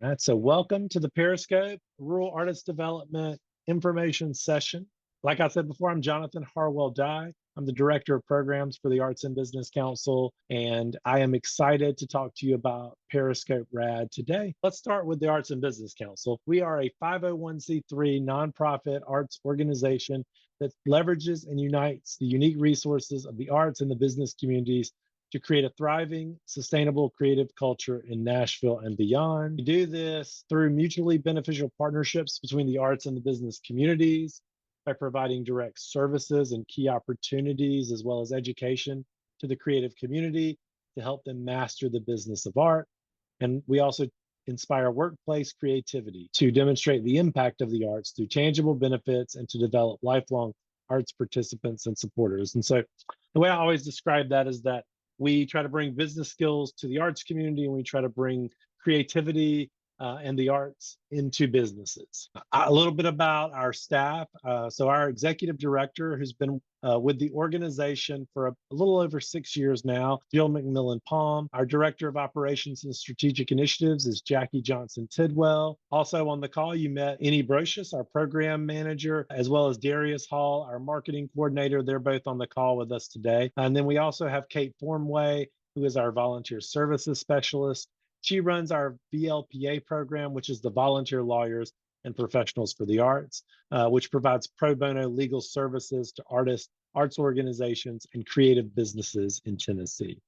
All right, so welcome to the Periscope Rural Artist Development Information Session. Like I said before, I'm Jonathan Harwell Dye. I'm the Director of Programs for the Arts and Business Council, and I am excited to talk to you about Periscope RAD today. Let's start with the Arts and Business Council. We are a 501c3 nonprofit arts organization that leverages and unites the unique resources of the arts and the business communities to create a thriving, sustainable creative culture in Nashville and beyond. We do this through mutually beneficial partnerships between the arts and the business communities, by providing direct services and key opportunities, as well as education to the creative community to help them master the business of art. And we also inspire workplace creativity to demonstrate the impact of the arts through tangible benefits and to develop lifelong arts participants and supporters. And so the way I always describe that is that we try to bring business skills to the arts community, and we try to bring creativity and the arts into businesses. A little bit about our staff. So our executive director, who's been with the organization for a little over 6 years now, Jill McMillan Palm. Our director of operations and strategic initiatives is Jackie Johnson Tidwell. Also on the call, you met Annie Brocious, our program manager, as well as Darius Hall, our marketing coordinator. They're both on the call with us today. And then we also have Kate Formway, who is our volunteer services specialist. She runs our VLPA program, which is the Volunteer Lawyers and Professionals for the Arts, which provides pro bono legal services to artists, arts organizations, and creative businesses in Tennessee.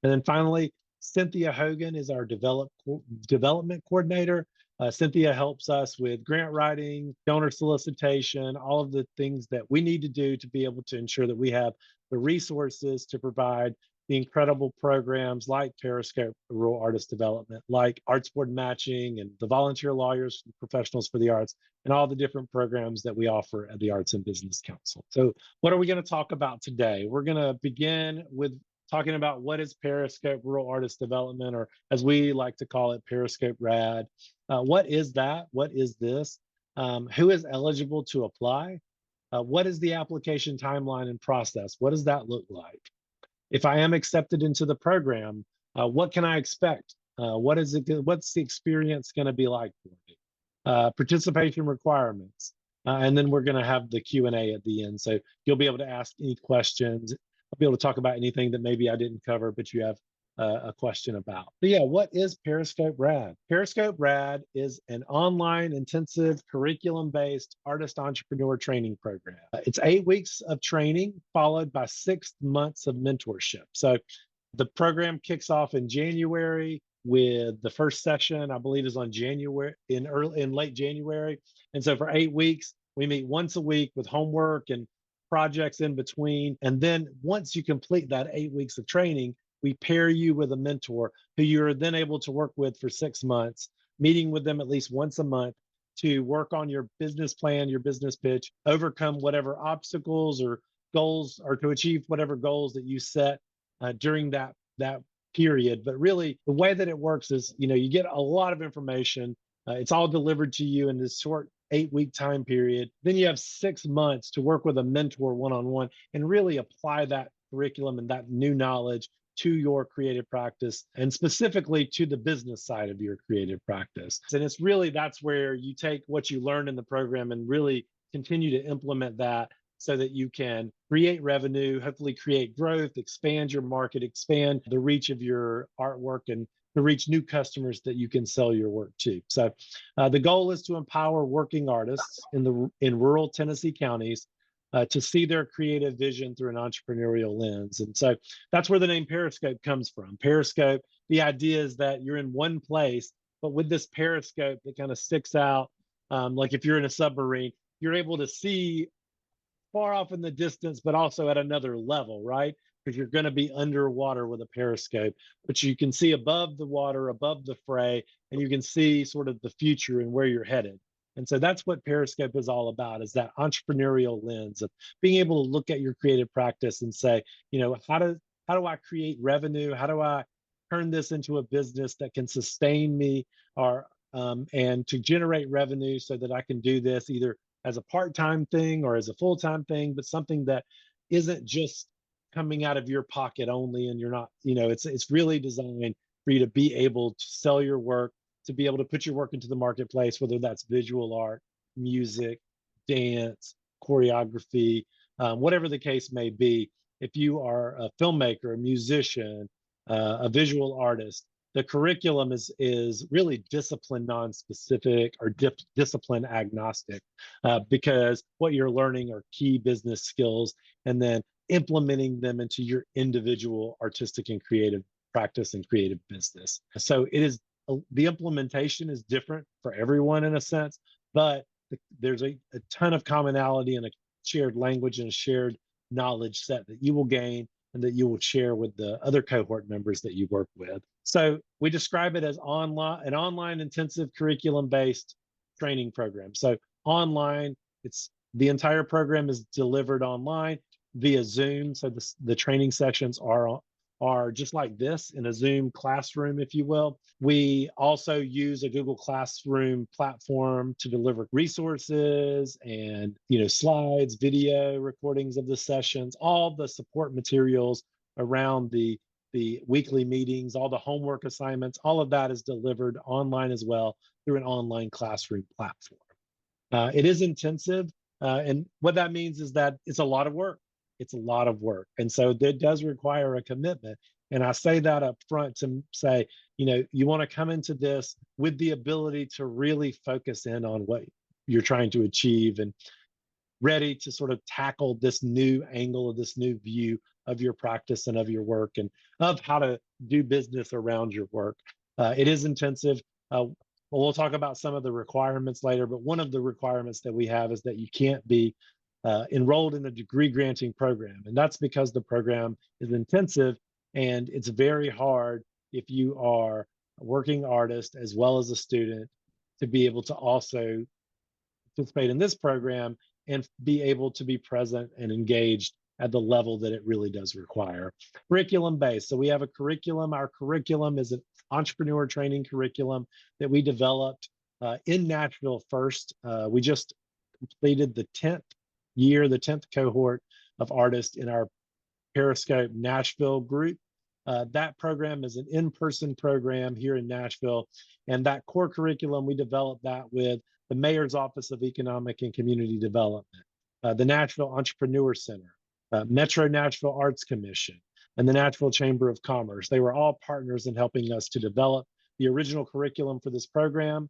And then finally, Cynthia Hogan is our development coordinator. Cynthia helps us with grant writing, donor solicitation, all of the things that we need to do to be able to ensure that we have the resources to provide the incredible programs like Periscope Rural Artist Development, like Arts Board Matching and the Volunteer Lawyers and Professionals for the Arts, and all the different programs that we offer at the Arts and Business Council. So what are we going to talk about today? We're going to begin with talking about what is Periscope Rural Artist Development, or as we like to call it, Periscope RAD. What is that? What is this? Who is eligible to apply? What is the application timeline and process? What does that look like? If I am accepted into the program, what can I expect? What's the experience going to be like for me? Participation requirements. And then we're going to have the Q&A at the end. So you'll be able to ask any questions. I'll be able to talk about anything that maybe I didn't cover, but you have a question about. But yeah, what is Periscope RAD? Periscope RAD is an online intensive curriculum-based artist entrepreneur training program. It's 8 weeks of training followed by 6 months of mentorship. So the program kicks off in January with the first session, I believe, is on in late January. And so for 8 weeks, we meet once a week with homework and projects in between. And then once you complete that 8 weeks of training, we pair you with a mentor who you're then able to work with for 6 months, meeting with them at least once a month to work on your business plan, your business pitch, overcome whatever obstacles or goals, or to achieve whatever goals that you set during that period. But really, the way that it works is, you get a lot of information. It's all delivered to you in this short 8-week time period. Then you have 6 months to work with a mentor one-on-one and really apply that curriculum and that new knowledge to your creative practice, and specifically to the business side of your creative practice. And it's really, that's where you take what you learned in the program and really continue to implement that so that you can create revenue, hopefully create growth, expand your market, expand the reach of your artwork, and to reach new customers that you can sell your work to. So the goal is to empower working artists in rural Tennessee counties to see their creative vision through an entrepreneurial lens. And so that's where the name Periscope comes from. Periscope, the idea is that you're in one place, but with this periscope that kind of sticks out, like if you're in a submarine, you're able to see far off in the distance, but also at another level, right? Because you're going to be underwater with a periscope, but you can see above the water, above the fray, and you can see sort of the future and where you're headed. And so that's what Periscope is all about, is that entrepreneurial lens of being able to look at your creative practice and say, how do I create revenue? How do I turn this into a business that can sustain me, or and to generate revenue so that I can do this either as a part-time thing or as a full-time thing, but something that isn't just coming out of your pocket only, and you're not, it's really designed for you to be able to sell your work, to be able to put your work into the marketplace, whether that's visual art, music, dance, choreography, whatever the case may be. If you are a filmmaker, a musician, a visual artist, the curriculum is really discipline non-specific or discipline agnostic, because what you're learning are key business skills, and then implementing them into your individual artistic and creative practice and creative business. So it is, the implementation is different for everyone in a sense, but there's a ton of commonality and a shared language and a shared knowledge set that you will gain and that you will share with the other cohort members that you work with. So we describe it as an online intensive curriculum-based training program. So online, it's the entire program is delivered online via Zoom. So the training sessions are just like this in a Zoom classroom, if you will. We also use a Google Classroom platform to deliver resources and, slides, video recordings of the sessions, all the support materials around the weekly meetings, all the homework assignments, all of that is delivered online as well through an online classroom platform. It is intensive, and what that means is that it's a lot of work. It's a lot of work. And so that does require a commitment. And I say that up front to say, you want to come into this with the ability to really focus in on what you're trying to achieve and ready to sort of tackle this new angle of this new view of your practice and of your work and of how to do business around your work. It is intensive. We'll talk about some of the requirements later, but one of the requirements that we have is that you can't be enrolled in a degree granting program. And that's because the program is intensive and it's very hard if you are a working artist as well as a student to be able to also participate in this program and be able to be present and engaged at the level that it really does require. Curriculum based. So we have a curriculum. Our curriculum is an entrepreneur training curriculum that we developed in Nashville first. We just completed the 10th cohort of artists in our Periscope Nashville group. That program is an in-person program here in Nashville. And that core curriculum, we developed that with the Mayor's Office of Economic and Community Development, the Nashville Entrepreneur Center, Metro Nashville Arts Commission, and the Nashville Chamber of Commerce. They were all partners in helping us to develop the original curriculum for this program.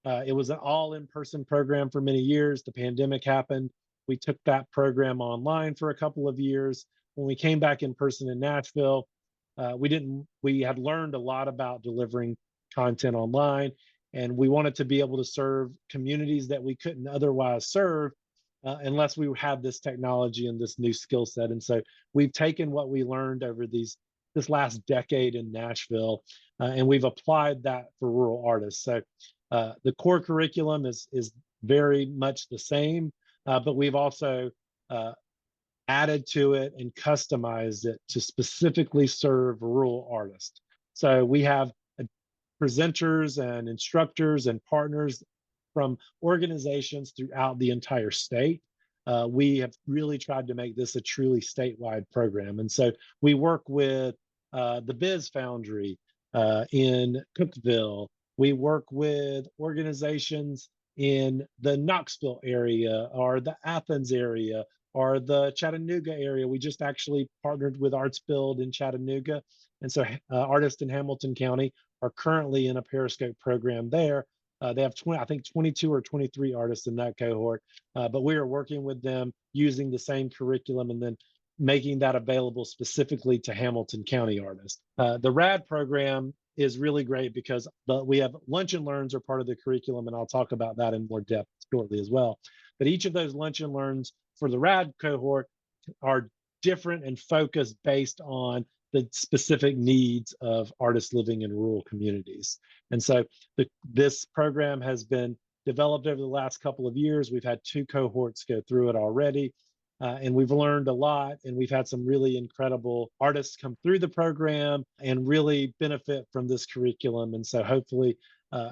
It was an all in-person program for many years. The pandemic happened. We took that program online for a couple of years. When we came back in person in Nashville, we had learned a lot about delivering content online, and we wanted to be able to serve communities that we couldn't otherwise serve unless we had this technology and this new skill set. And so we've taken what we learned over this last decade in Nashville, and we've applied that for rural artists. So the core curriculum is very much the same, but we've also added to it and customized it to specifically serve rural artists. So we have presenters and instructors and partners from organizations throughout the entire state. We have really tried to make this a truly statewide program. And so we work with the Biz Foundry in Cookeville. We work with organizations in the Knoxville area or the Athens area or the Chattanooga area. We just actually partnered with Arts Build in Chattanooga. And so artists in Hamilton County are currently in a Periscope program there. They have 22 or 23 artists in that cohort, but we are working with them using the same curriculum and then making that available specifically to Hamilton County artists. The RAD program is really great because we have lunch and learns are part of the curriculum, and I'll talk about that in more depth shortly as well. But each of those lunch and learns for the RAD cohort are different and focused based on the specific needs of artists living in rural communities. And so this program has been developed over the last couple of years. We've had 2 cohorts go through it already, and we've learned a lot, and we've had some really incredible artists come through the program and really benefit from this curriculum. And so hopefully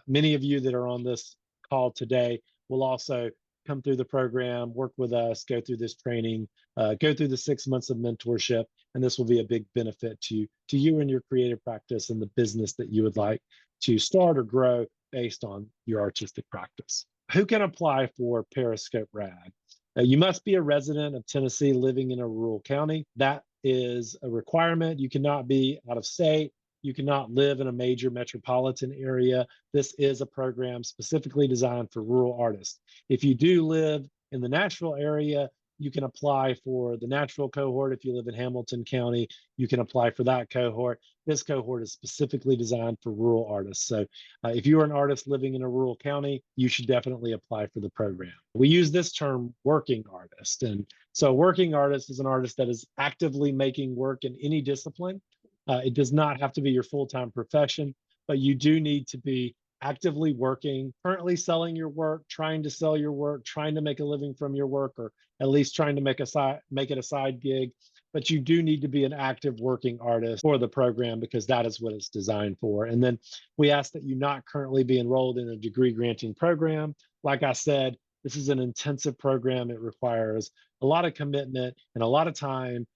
many of you that are on this call today will also come through the program, work with us, go through this training, go through the 6 months of mentorship, and this will be a big benefit to you and your creative practice and the business that you would like to start or grow based on your artistic practice. Who can apply for Periscope Rad? You must be a resident of Tennessee living in a rural county. That is a requirement. You cannot be out of state. You cannot live in a major metropolitan area. This is a program specifically designed for rural artists. If you do live in the Nashville area, you can apply for the Nashville cohort. If you live in Hamilton County, you can apply for that cohort. This cohort is specifically designed for rural artists. So if you are an artist living in a rural county, you should definitely apply for the program. We use this term working artist. And so working artist is an artist that is actively making work in any discipline. It does not have to be your full-time profession, but you do need to be actively working, currently selling your work, trying to sell your work, trying to make a living from your work, or at least trying to make it a side gig. But you do need to be an active working artist for the program because that is what it's designed for. And then we ask that you not currently be enrolled in a degree granting program. Like I said, this is an intensive program. It requires a lot of commitment and a lot of time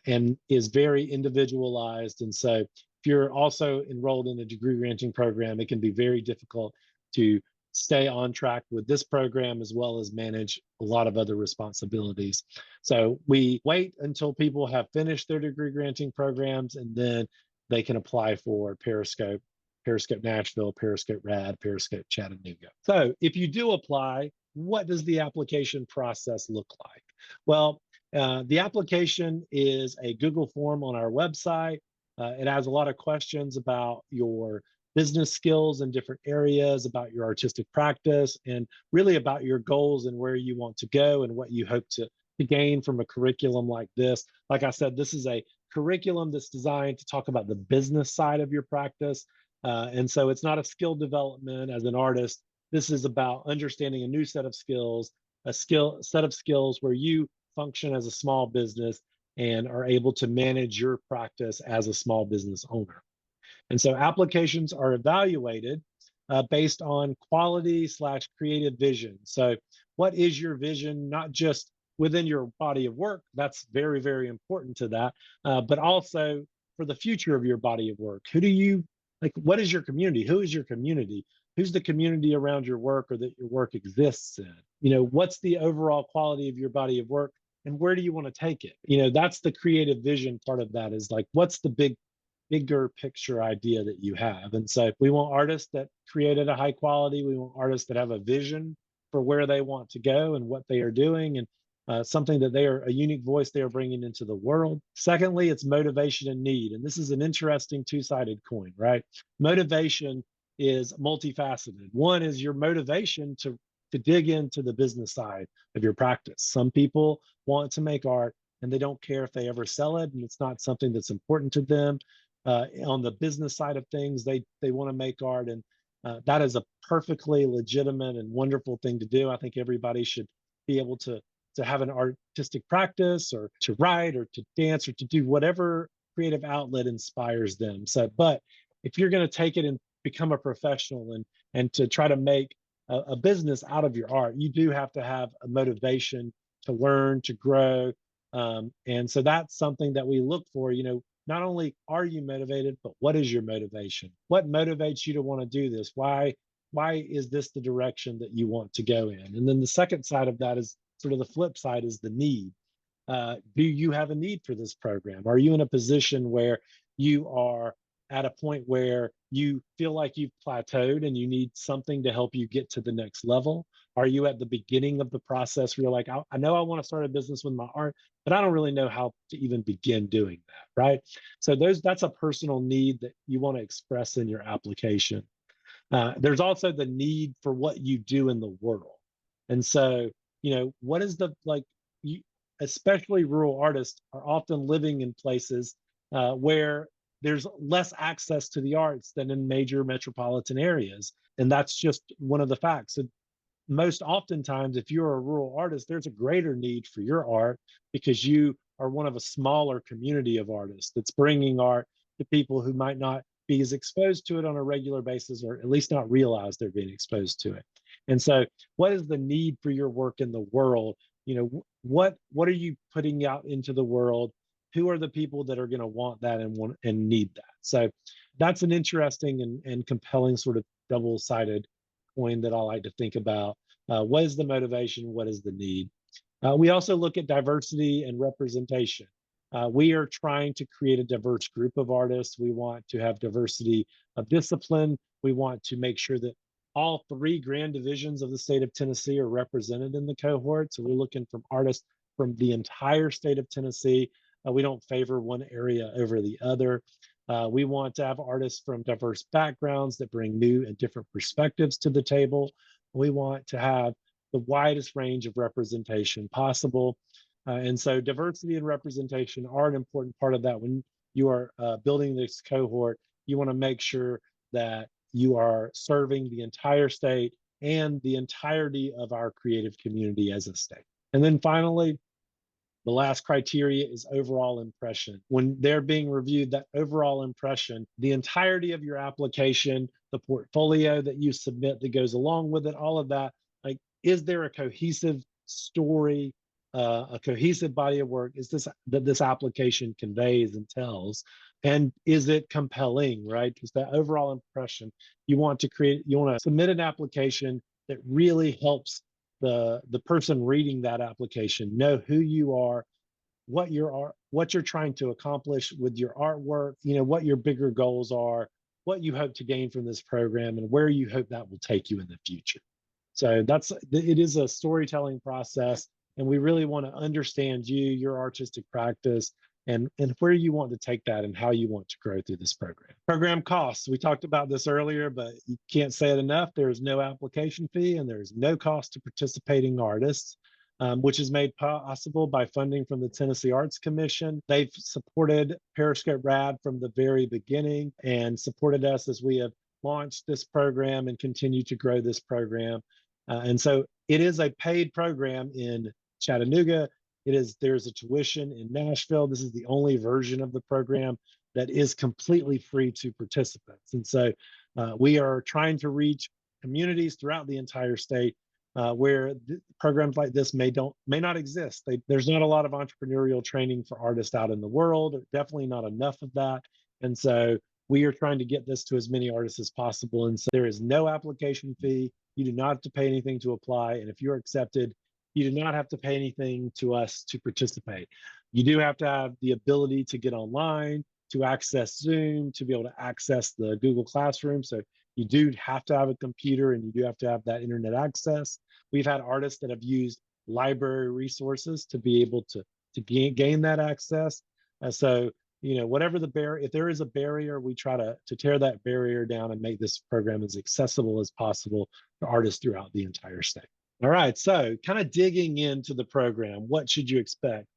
and is very individualized. And so if you're also enrolled in a degree granting program, it can be very difficult to stay on track with this program as well as manage a lot of other responsibilities. So we wait until people have finished their degree granting programs, and then they can apply for Periscope, Periscope Nashville, Periscope Rad, Periscope Chattanooga. So if you do apply, what does the application process look like? Well, the application is a Google form on our website. It has a lot of questions about your business skills in different areas, about your artistic practice, and really about your goals and where you want to go and what you hope to gain from a curriculum like this. Like I said, this is a curriculum that's designed to talk about the business side of your practice. And so it's not a skill development as an artist. This is about understanding a new set of skills, set of skills where you function as a small business and are able to manage your practice as a small business owner. And so applications are evaluated based on quality/creative vision. So what is your vision, not just within your body of work? That's very, very important to that, but also for the future of your body of work. Who do you, like, what is your community? Who is your community? Who's the community around your work or that your work exists in? You know, what's the overall quality of your body of work and where do you want to take it? You know, that's the creative vision part of that, is like, what's the bigger picture idea that you have? And so we want artists that create at a high quality. We want artists that have a vision for where they want to go and what they are doing, and something that they are, a unique voice they are bringing into the world. Secondly, it's motivation and need. And this is an interesting two-sided coin, right? Motivation is multifaceted. One is your motivation to dig into the business side of your practice. Some people want to make art and they don't care if they ever sell it, and it's not something that's important to them. On the business side of things, they want to make art, and that is a perfectly legitimate and wonderful thing to do. I think everybody should be able to have an artistic practice, or to write, or to dance, or to do whatever creative outlet inspires them. So, but if you're going to take it and become a professional and to try to make a business out of your art, you do have to have a motivation to learn, to grow. And so that's something that we look for. You know, not only are you motivated, but what is your motivation? What motivates you to want to do this? Why is this the direction that you want to go in? And then the second side of that is sort of the flip side, is the need. Do you have a need for this program? Are you in a position where you are at a point where you feel like you've plateaued and you need something to help you get to the next level? Are you at the beginning of the process where you're like, I know I want to start a business with my art, but I don't really know how to even begin doing that, right? So that's a personal need that you want to express in your application. There's also the need for what you do in the world. And so, you know, what is the, like, you, especially rural artists are often living in places where there's less access to the arts than in major metropolitan areas. And that's just one of the facts. So most oftentimes, if you're a rural artist, there's a greater need for your art because you are one of a smaller community of artists that's bringing art to people who might not be as exposed to it on a regular basis, or at least not realize they're being exposed to it. And so what is the need for your work in the world? You know, what are you putting out into the world? Who are the people that are going to want that and need that? So that's an interesting and compelling sort of double-sided coin that I like to think about. What is the motivation? What is the need? We also look at diversity and representation. We are trying to create a diverse group of artists. We want to have diversity of discipline. We want to make sure that all three grand divisions of the state of Tennessee are represented in the cohort. So we're looking from artists from the entire state of Tennessee. We don't favor one area over the other. We want to have artists from diverse backgrounds that bring new and different perspectives to the table. We want to have the widest range of representation possible. And so diversity and representation are an important part of that. When you are building this cohort, you want to make sure that you are serving the entire state and the entirety of our creative community as a state. And then finally, the last criteria is overall impression. When they're being reviewed, that overall impression, the entirety of your application, the portfolio that you submit that goes along with it, all of that, like, is there a cohesive story, a cohesive body of work? Is this that this application conveys and tells? And is it compelling, right? Because that overall impression, you want to submit an application that really helps the person reading that application know who you are, what you're trying to accomplish with your artwork, what your bigger goals are, what you hope to gain from this program, and where you hope that will take you in the future. So it is a storytelling process, and we really want to understand you, your artistic practice, and where you want to take that and how you want to grow through this program. Program costs. We talked about this earlier, but you can't say it enough. There is no application fee and there is no cost to participating artists, which is made possible by funding from the Tennessee Arts Commission. They've supported Periscope Rad from the very beginning and supported us as we have launched this program and continue to grow this program. And so it is a paid program in Chattanooga. There's a tuition in Nashville. This is the only version of the program that is completely free to participants. And so we are trying to reach communities throughout the entire state where programs like this may not exist. There's not a lot of entrepreneurial training for artists out in the world, or definitely not enough of that. And so we are trying to get this to as many artists as possible. And so there is no application fee. You do not have to pay anything to apply. And if you're accepted, you do not have to pay anything to us to participate. You do have to have the ability to get online, to access Zoom, to be able to access the Google Classroom. So you do have to have a computer and you do have to have that internet access. We've had artists that have used library resources to be able to gain that access. So, whatever the barrier, if there is a barrier, we try to tear that barrier down and make this program as accessible as possible to artists throughout the entire state. All right, so kind of digging into the program, what should you expect?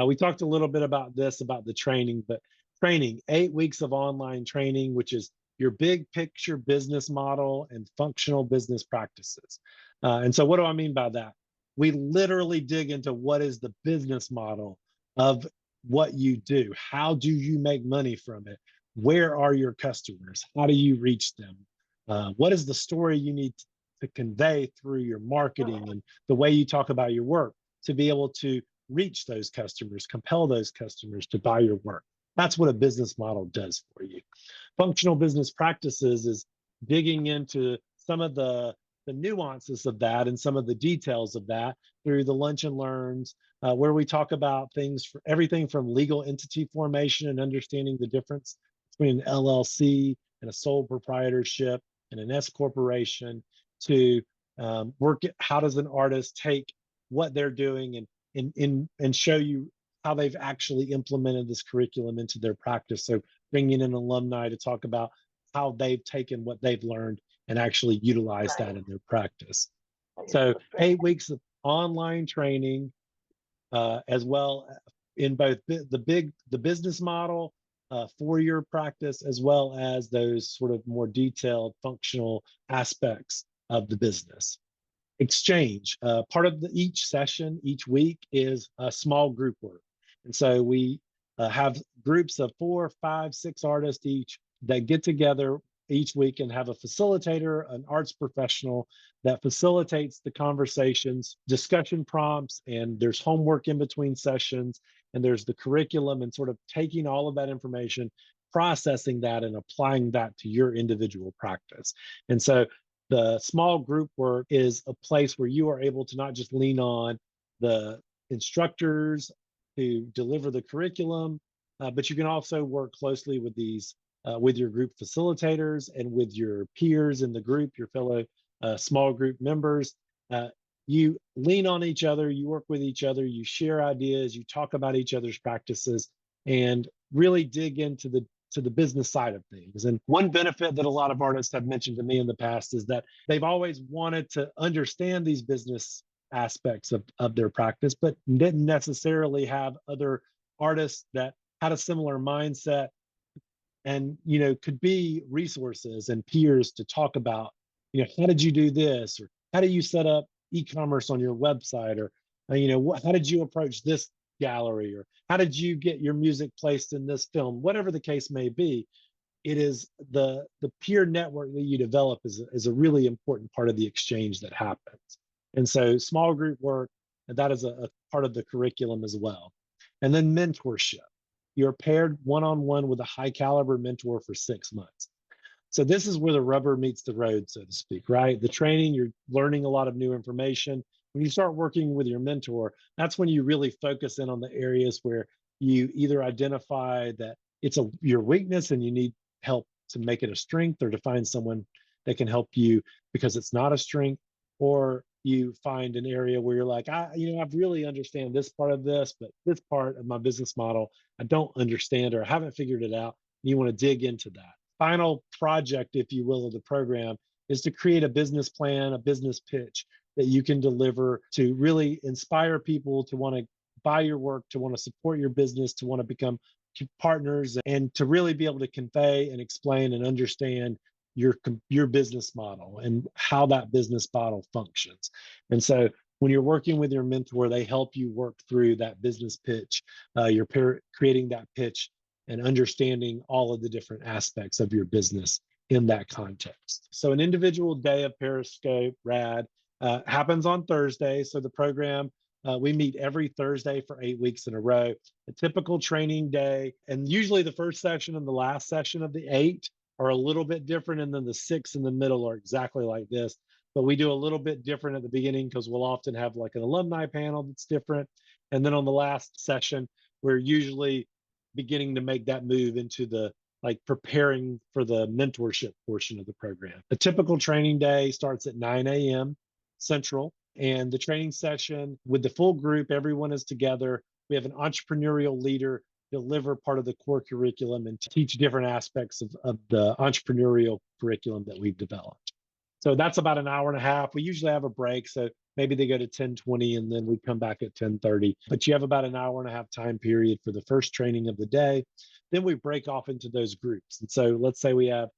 We talked a little bit about the training, but 8 weeks of online training, which is your big picture business model and functional business practices. And so what do I mean by that? We literally dig into what is the business model of what you do. How do you make money from it? Where are your customers? How do you reach them? What is the story you need to convey through your marketing and the way you talk about your work to be able to reach those customers, compel those customers to buy your work? That's what a business model does for you. Functional business practices is digging into some of the nuances of that and some of the details of that through the lunch and learns, where we talk about things for everything from legal entity formation and understanding the difference between an LLC and a sole proprietorship and an S corporation, to how does an artist take what they're doing and show you how they've actually implemented this curriculum into their practice. So bringing in alumni to talk about how they've taken what they've learned and actually utilize that in their practice. So 8 weeks of online training, as well in both the business model for your practice, as well as those sort of more detailed functional aspects of the business. Exchange, part of each session, each week is a small group work. And so we have groups of 4, 5, 6 artists each that get together each week and have a facilitator, an arts professional that facilitates the conversations, discussion prompts, and there's homework in between sessions, and there's the curriculum, and sort of taking all of that information processing that and applying that to your individual practice. And so the small group work is a place where you are able to not just lean on the instructors to deliver the curriculum, but you can also work closely with these with your group facilitators and with your peers in the group, your fellow small group members. You lean on each other, you work with each other, you share ideas, you talk about each other's practices, and really dig into the business side of things. And one benefit that a lot of artists have mentioned to me in the past is that they've always wanted to understand these business aspects of their practice, but didn't necessarily have other artists that had a similar mindset and could be resources and peers to talk about, how did you do this, or how do you set up e-commerce on your website, or how did you approach this gallery, or how did you get your music placed in this film, whatever the case may be. It is the peer network that you develop is a really important part of the exchange that happens. And so small group work, that is a part of the curriculum as well. And then mentorship. You're paired one-on-one with a high caliber mentor for 6 months. So this is where the rubber meets the road, so to speak, right? The training, you're learning a lot of new information. When you start working with your mentor, that's when you really focus in on the areas where you either identify that it's your weakness and you need help to make it a strength, or to find someone that can help you because it's not a strength, or you find an area where you're like, I really understand this part of this, but this part of my business model, I don't understand, or I haven't figured it out. And you want to dig into that. Final project, if you will, of the program is to create a business plan, a business pitch that you can deliver to really inspire people to want to buy your work, to want to support your business, to want to become partners, and to really be able to convey and explain and understand your business model and how that business model functions. And so when you're working with your mentor, they help you work through that business pitch. You're creating that pitch and understanding all of the different aspects of your business in that context. So an individual day of Periscope RAD happens on Thursday. So the program, we meet every Thursday for 8 weeks in a row. A typical training day, and usually the first session and the last session of the 8 are a little bit different, and then the 6 in the middle are exactly like this. But we do a little bit different at the beginning because we'll often have like an alumni panel that's different. And then on the last session, we're usually beginning to make that move into the preparing for the mentorship portion of the program. A typical training day starts at 9 a.m. Central, and the training session with the full group, everyone is together. We have an entrepreneurial leader deliver part of the core curriculum and teach different aspects of the entrepreneurial curriculum that we've developed. So that's about an hour and a half. We usually have a break, so maybe they go to 10:20 and then we come back at 10:30. But you have about an hour and a half time period for the first training of the day. Then we break off into those groups. And so let's say we have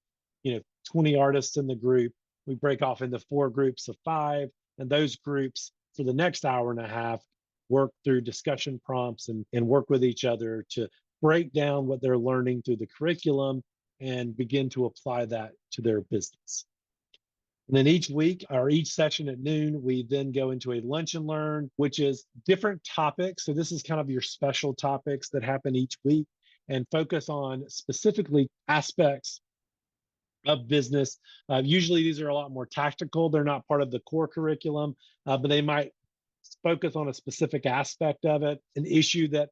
20 artists in the group. We break off into 4 groups of 5, and those groups for the next hour and a half work through discussion prompts and work with each other to break down what they're learning through the curriculum and begin to apply that to their business. And then each week or each session at noon, we then go into a lunch and learn, which is different topics. So this is kind of your special topics that happen each week and focus on specifically aspects of business. Usually these are a lot more tactical. They're not part of the core curriculum, but they might focus on a specific aspect of it, an issue that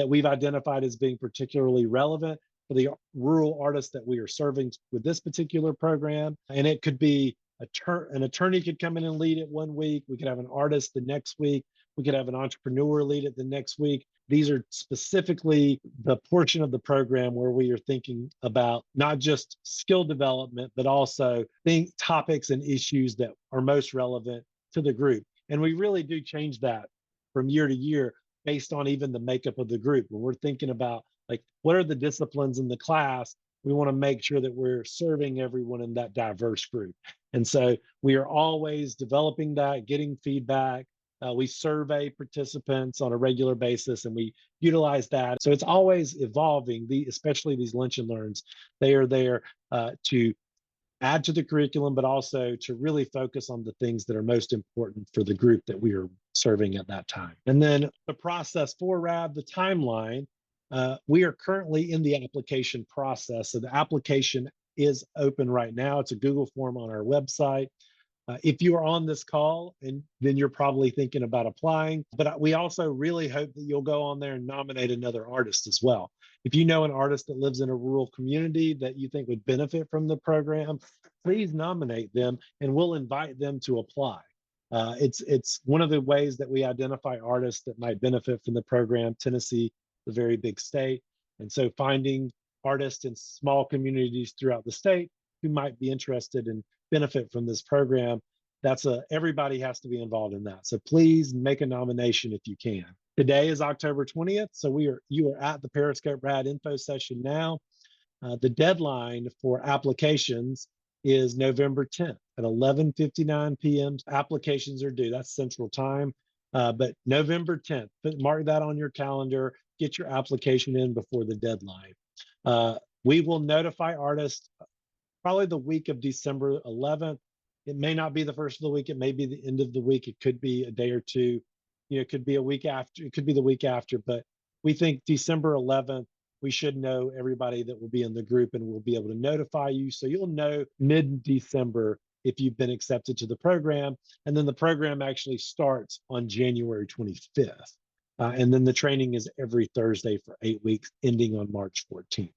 we've identified as being particularly relevant for the rural artists that we are serving with this particular program. And it could be an attorney could come in and lead it one week. We could have an artist the next week. We could have an entrepreneur lead it the next week. These are specifically the portion of the program where we are thinking about not just skill development, but also topics and issues that are most relevant to the group. And we really do change that from year to year based on even the makeup of the group. When we're thinking about what are the disciplines in the class, we want to make sure that we're serving everyone in that diverse group. And so we are always developing that, getting feedback. We survey participants on a regular basis and we utilize that. So it's always evolving, especially these lunch and learns. They are there to add to the curriculum, but also to really focus on the things that are most important for the group that we are serving at that time. And then the process for RAD, the timeline, We are currently in the application process. So the application is open right now. It's a Google form on our website. If you are on this call, and then you're probably thinking about applying, but we also really hope that you'll go on there and nominate another artist as well. If you know an artist that lives in a rural community that you think would benefit from the program, please nominate them and we'll invite them to apply. It's one of the ways that we identify artists that might benefit from the program. Tennessee, a very big state. And so finding artists in small communities throughout the state who might be interested in benefit from this program, everybody has to be involved in that. So please make a nomination if you can. Today is October 20th, so you are at the Periscope Rad info session now. The deadline for applications is November 10th at 11:59 p.m. Applications are due. That's Central Time. But November 10th, mark that on your calendar. Get your application in before the deadline. We will notify artists probably the week of December 11th. It may not be the first of the week. It may be the end of the week. It could be a day or two. It could be a week after. It could be the week after. But we think December 11th, we should know everybody that will be in the group and we'll be able to notify you. So you'll know mid-December if you've been accepted to the program. And then the program actually starts on January 25th. And then the training is every Thursday for 8 weeks, ending on March 14th.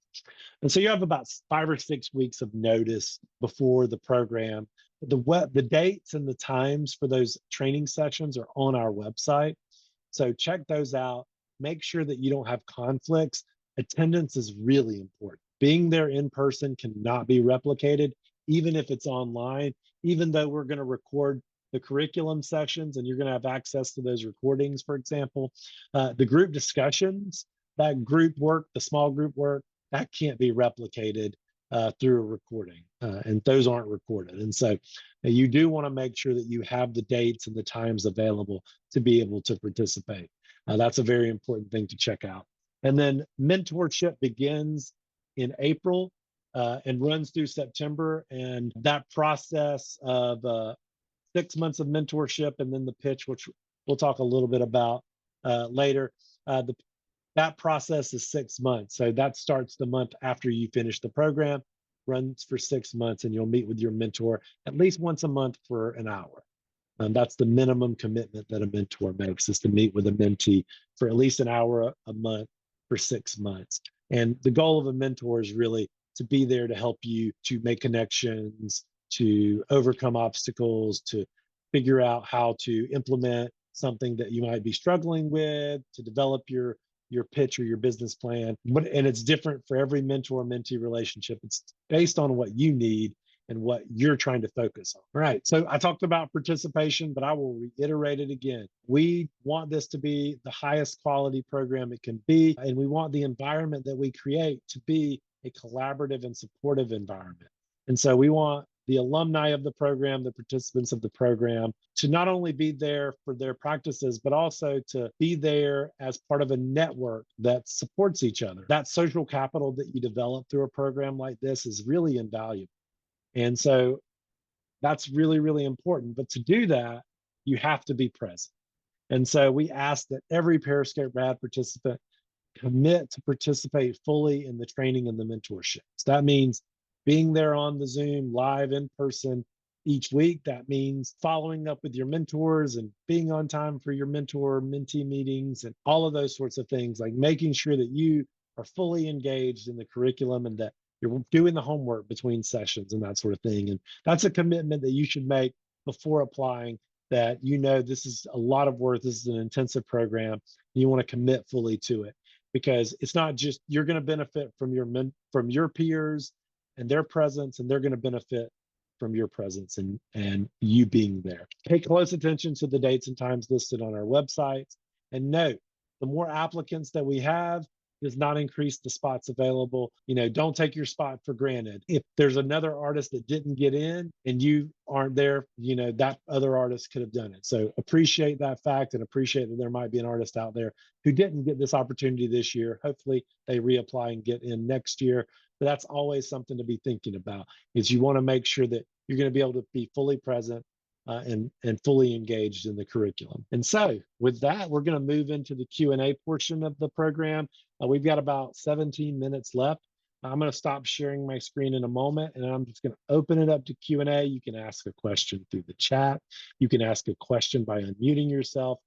And so you have about 5 or 6 weeks of notice before the program. The dates and the times for those training sessions are on our website. So check those out. Make sure that you don't have conflicts. Attendance is really important. Being there in person cannot be replicated, even if it's online, even though we're going to record the curriculum sessions and you're going to have access to those recordings, for example. The group discussions, that group work, the small group work, that can't be replicated through a recording, and those aren't recorded. And so you do want to make sure that you have the dates and the times available to be able to participate. That's a very important thing to check out. And then mentorship begins in April and runs through September. And that process of 6 months of mentorship and then the pitch, which we'll talk a little bit about later, that process is 6 months. So that starts the month after you finish the program, runs for 6 months, and you'll meet with your mentor at least once a month for an hour. That's the minimum commitment that a mentor makes, is to meet with a mentee for at least an hour a month for 6 months. And the goal of a mentor is really to be there to help you to make connections, to overcome obstacles, to figure out how to implement something that you might be struggling with, to develop your pitch or your business plan. And it's different for every mentor-mentee relationship. It's based on what you need and what you're trying to focus on. All right, so I talked about participation, but I will reiterate it again. We want this to be the highest quality program it can be, and we want the environment that we create to be a collaborative and supportive environment. And so we want the alumni of the program, the participants of the program, to not only be there for their practices, but also to be there as part of a network that supports each other. That social capital that you develop through a program like this is really invaluable. And so that's really, really important. But to do that, you have to be present. And so we ask that every Periscope Rad participant commit to participate fully in the training and the mentorship. So that means being there on the Zoom live in person each week. That means following up with your mentors and being on time for your mentor-mentee meetings and all of those sorts of things, like making sure that you are fully engaged in the curriculum and that you're doing the homework between sessions and that sort of thing. And that's a commitment that you should make before applying, that this is a lot of work. This is an intensive program. You want to commit fully to it, because it's not just you're going to benefit from your peers and their presence, and they're going to benefit from your presence and you being there. Pay close attention to the dates and times listed on our website. And note, the more applicants that we have does not increase the spots available. Don't take your spot for granted. If there's another artist that didn't get in and you aren't there, that other artist could have done it. So appreciate that fact and appreciate that there might be an artist out there who didn't get this opportunity this year. Hopefully they reapply and get in next year. But that's always something to be thinking about, is you want to make sure that you're going to be able to be fully present and fully engaged in the curriculum. And so with that, we're going to move into the Q&A portion of the program. We've got about 17 minutes left. I'm going to stop sharing my screen in a moment, and I'm just going to open it up to Q&A. You can ask a question through the chat. You can ask a question by unmuting yourself.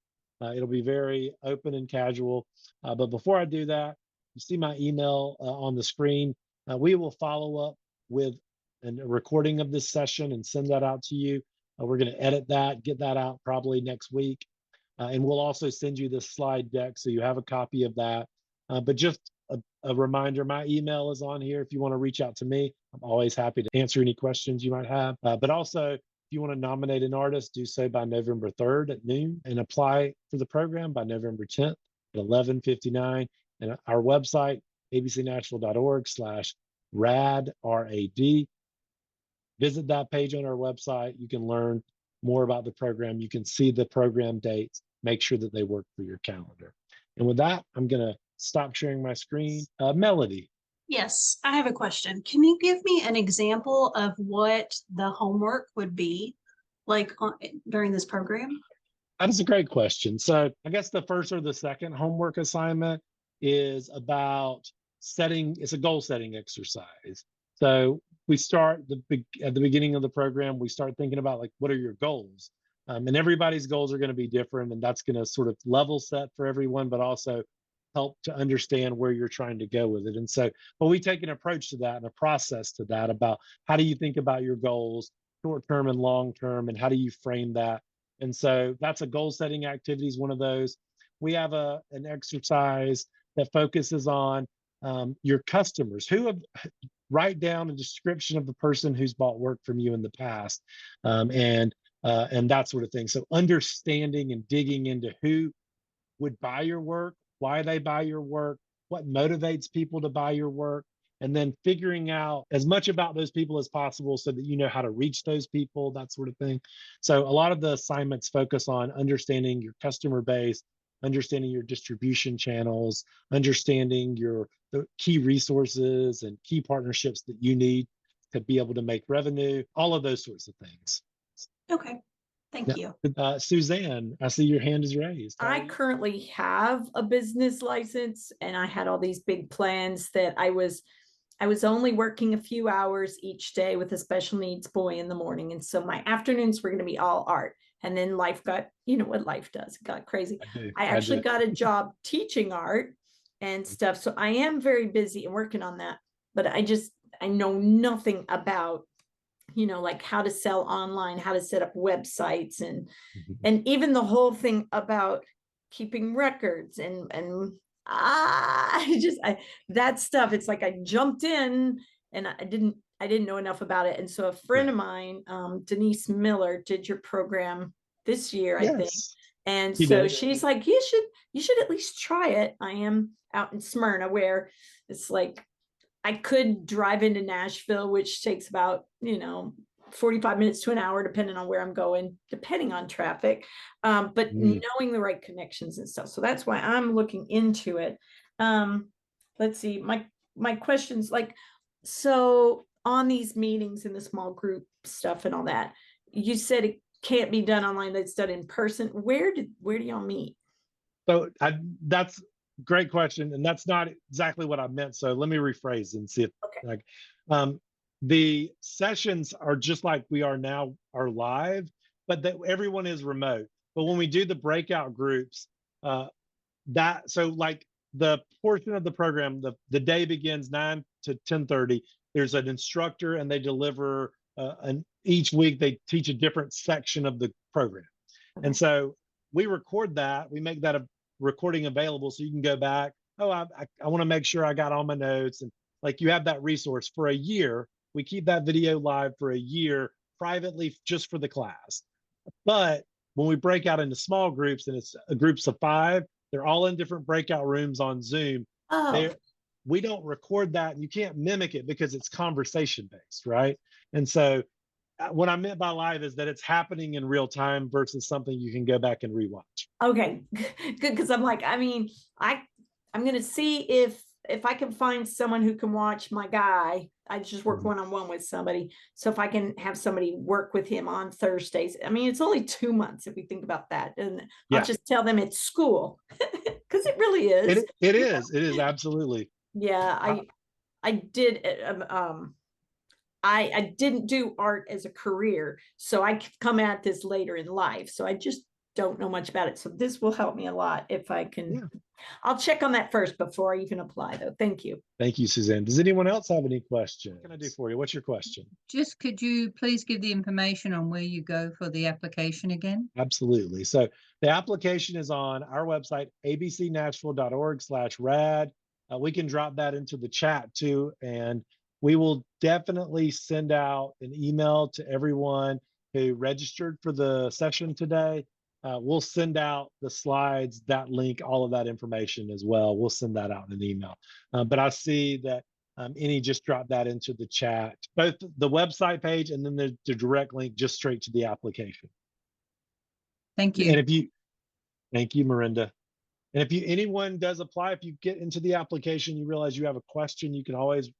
It'll be very open and casual. But before I do that, you see my email on the screen. We will follow up with a recording of this session and send that out to you. We're going to edit that, get that out probably next week. And we'll also send you this slide deck so you have a copy of that. But just a reminder, my email is on here if you want to reach out to me. I'm always happy to answer any questions you might have. But also, if you want to nominate an artist, do so by November 3rd at noon and apply for the program by November 10th at 11:59. And our website, abcnashville.org/rad, R-A-D. Visit that page on our website. You can learn more about the program. You can see the program dates, make sure that they work for your calendar. And with that, I'm going to stop sharing my screen. Melody. Yes, I have a question. Can you give me an example of what the homework would be like during this program? That is a great question. So I guess the first or the second homework assignment is about it's a goal setting exercise. So we start at the beginning of the program, we start thinking about like, what are your goals? And everybody's goals are going to be different, and that's going to sort of level set for everyone, but also help to understand where you're trying to go with it. And so, but we take an approach to that and a process to that about how do you think about your goals, short term and long term, and how do you frame that? And so that's a goal setting activity is one of those. We have an exercise that focuses on your customers write down a description of the person who's bought work from you in the past, and that sort of thing. So understanding and digging into who would buy your work, why they buy your work, what motivates people to buy your work, and then figuring out as much about those people as possible so that you know how to reach those people, that sort of thing. So a lot of the assignments focus on understanding your customer base, understanding your distribution channels, understanding the key resources and key partnerships that you need to be able to make revenue, all of those sorts of things. Okay, thank you. Suzanne, I see your hand is raised. I currently have a business license, and I had all these big plans that I was only working a few hours each day with a special needs boy in the morning. And so my afternoons were going to be all art. And then life got, you know what life does, it got crazy. I actually got a job teaching art and stuff. So I am very busy and working on that, but I know nothing about, like how to sell online, how to set up websites, and even the whole thing about keeping records and that stuff. It's like I jumped in and I didn't know enough about it. And so a friend of mine, Denise Miller, did your program this year, I think. And so she's like, you should at least try it. I am out in Smyrna, where it's like I could drive into Nashville, which takes about 45 minutes to an hour, depending on where I'm going, depending on traffic, but knowing the right connections and stuff. So that's why I'm looking into it. Let's see, my questions, like, so on these meetings and the small group stuff and all that, you said it can't be done online, that's done in person. Where do y'all meet? So that's a great question, and that's not exactly what I meant. So let me rephrase and see if the sessions are just like we are now, are live, but that everyone is remote. But when we do the breakout groups, so like the portion of the program, the day begins 9 to 10:30. There's an instructor, and they deliver, each week they teach a different section of the program. Okay. And so we record that, we make that a recording available so you can go back. Oh, I want to make sure I got all my notes, and like you have that resource for a year. We keep that video live for a year privately just for the class. But when we break out into small groups, and it's groups of 5, they're all in different breakout rooms on Zoom. We don't record that, and you can't mimic it because it's conversation based, right? And so what I meant by live is that it's happening in real time versus something you can go back and rewatch. Okay, good, because I'm like, I'm going to see if I can find someone who can watch my guy. I just work one-on-one with somebody. So if I can have somebody work with him on Thursdays, it's only 2 months if we think about that. And I'll just tell them it's school. because it really is. It is absolutely. Yeah, I did. I didn't do art as a career, so I come at this later in life. So I just don't know much about it. So this will help me a lot if I can. Yeah. I'll check on that first before I even apply, though. Thank you. Thank you, Suzanne. Does anyone else have any questions? What can I do for you? What's your question? Just could you please give the information on where you go for the application again? Absolutely. So the application is on our website, abcnashville.org/rad. We can drop that into the chat too, and we will definitely send out an email to everyone who registered for the session today. We'll send out the slides, that link, all of that information as well. We'll send that out in an email. But I see that Any just drop that into the chat, both the website page and then the direct link just straight to the application. Thank you. And if you, thank you, Miranda. And if anyone does apply, if you get into the application, you realize you have a question, you can always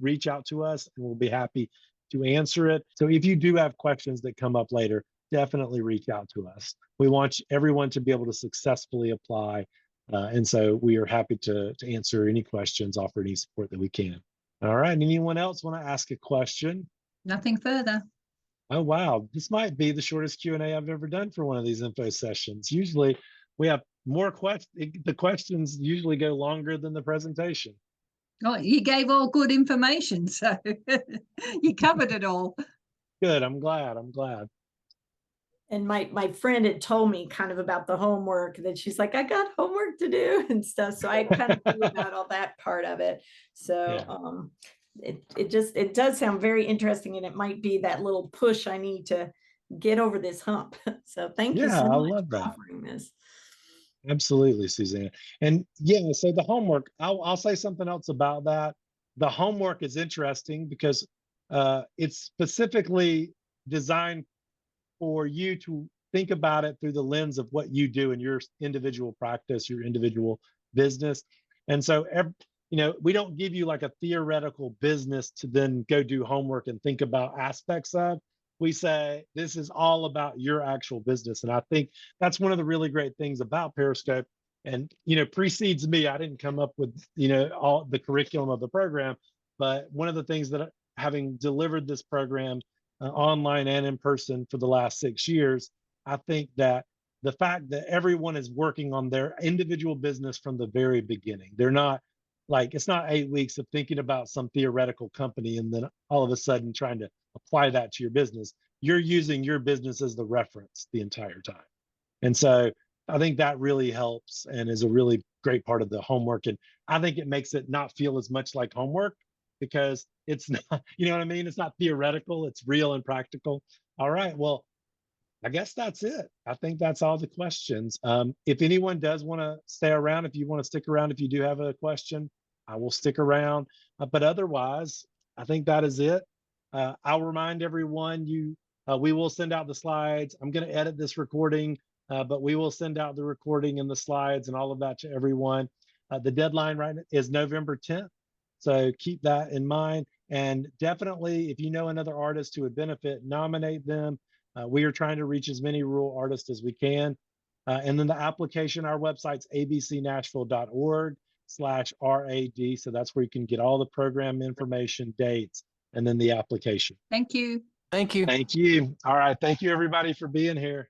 reach out to us and we'll be happy to answer it. So if you do have questions that come up later, definitely reach out to us. We want everyone to be able to successfully apply. And so we are happy to answer any questions, offer any support that we can. All right, anyone else want to ask a question? Nothing further. Oh, wow. This might be the shortest Q&A I've ever done for one of these info sessions. Usually we have more questions. The questions usually go longer than the presentation. Oh, you gave all good information, so you covered it all. Good. I'm glad. I'm glad. And my friend had told me kind of about the homework, that she's like, I got homework to do and stuff. So I kind of knew about all that part of it. So yeah. It does sound very interesting, and it might be that little push I need to get over this hump. So thank you so much for offering this. Absolutely, Suzanne. And yeah, so the homework, I'll say something else about that. The homework is interesting because it's specifically designed for you to think about it through the lens of what you do in your individual practice, your individual business. And so, we don't give you like a theoretical business to then go do homework and think about aspects of. We say, this is all about your actual business. And I think that's one of the really great things about Periscope. And, precedes me. I didn't come up with, all the curriculum of the program, but one of the things that having delivered this program online and in person for the last 6 years, I think that the fact that everyone is working on their individual business from the very beginning, they're not like, it's not 8 weeks of thinking about some theoretical company and then all of a sudden trying to apply that to your business. You're using your business as the reference the entire time. And so I think that really helps and is a really great part of the homework. And I think it makes it not feel as much like homework, because it's not, you know what I mean? It's not theoretical, it's real and practical. All right, well, I guess that's it. I think that's all the questions. If anyone does want to stay around, if you want to stick around, if you do have a question, I will stick around. But otherwise, I think that is it. I'll remind everyone, we will send out the slides. I'm going to edit this recording, but we will send out the recording and the slides and all of that to everyone. The deadline right now is November 10th. So keep that in mind. And definitely, if you know another artist who would benefit, nominate them. We are trying to reach as many rural artists as we can. And then the application, our website's abcnashville.org/RAD. So that's where you can get all the program information, dates, and then the application. Thank you. Thank you. Thank you. All right. Thank you, everybody, for being here.